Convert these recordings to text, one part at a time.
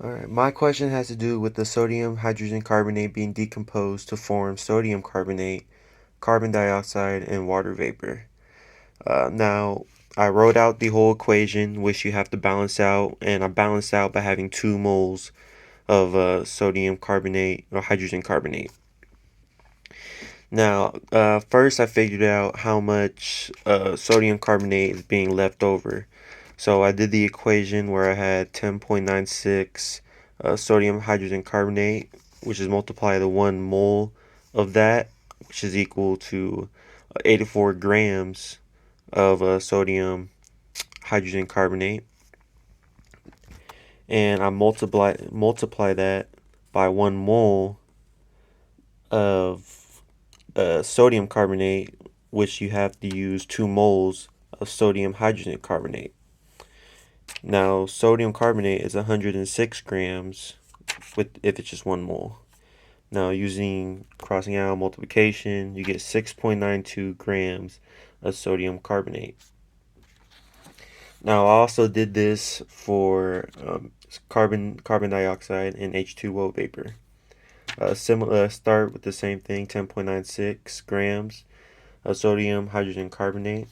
Alright, my question has to do with the sodium hydrogen carbonate being decomposed to form sodium carbonate, carbon dioxide, and water vapor. Now, I wrote out the whole equation, which you have to balance out, and I balanced out by having 2 moles of sodium carbonate or hydrogen carbonate. Now, first I figured out how much sodium carbonate is being left over. So I did the equation where I had 10.96 sodium hydrogen carbonate, which is multiply the 1 mole of that, which is equal to 84 grams of sodium hydrogen carbonate. And I multiply that by 1 mole of sodium carbonate, which you have to use 2 moles of sodium hydrogen carbonate. Now, sodium carbonate is 106 grams if it's just 1 mole. Now, using crossing out multiplication, you get 6.92 grams of sodium carbonate. Now, I also did this for carbon dioxide and H2O vapor. Similar, start with the same thing, 10.96 grams of sodium hydrogen carbonate.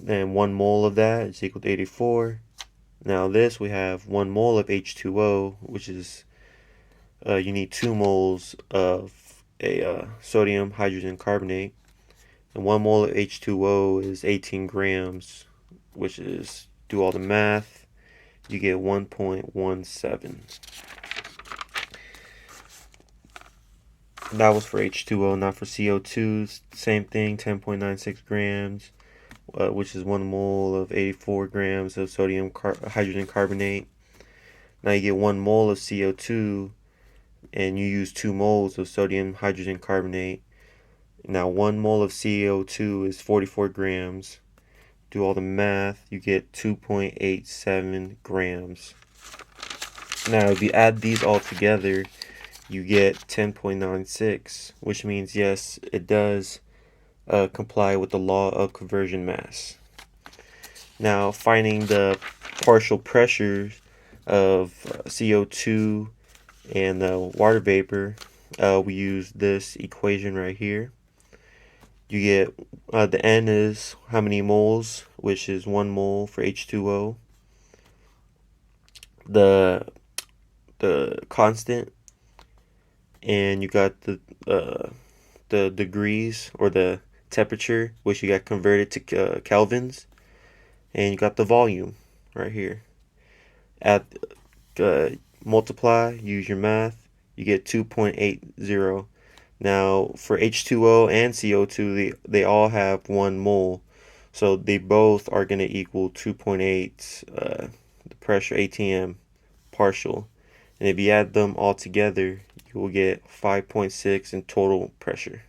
And 1 mole of that is equal to 84. Now this we have 1 mole of H2O, which is you need 2 moles of a sodium hydrogen carbonate. And 1 mole of H2O is 18 grams, which is, do all the math, you get 1.17. That was for H2O, not for CO2. Same thing, 10.96 grams, which is 1 mole of 84 grams of sodium hydrogen carbonate. Now you get 1 mole of CO2, and you use 2 moles of sodium hydrogen carbonate. Now 1 mole of CO2 is 44 grams. Do all the math, you get 2.87 grams. Now if you add these all together, you get 10.96, which means yes, it does comply with the law of conversion mass. Now finding the partial pressures of CO2 and the water vapor, we use this equation right here. You get the N is how many moles, which is 1 mole for H2O. The constant, and you got the degrees or the temperature, which you got converted to kelvins, and you got the volume right here. Add, multiply, use your math, you get 2.80. Now for H2O and CO2, they all have 1 mole, so they both are going to equal 2.8 the pressure ATM partial. And if you add them all together, you will get 5.6 in total pressure.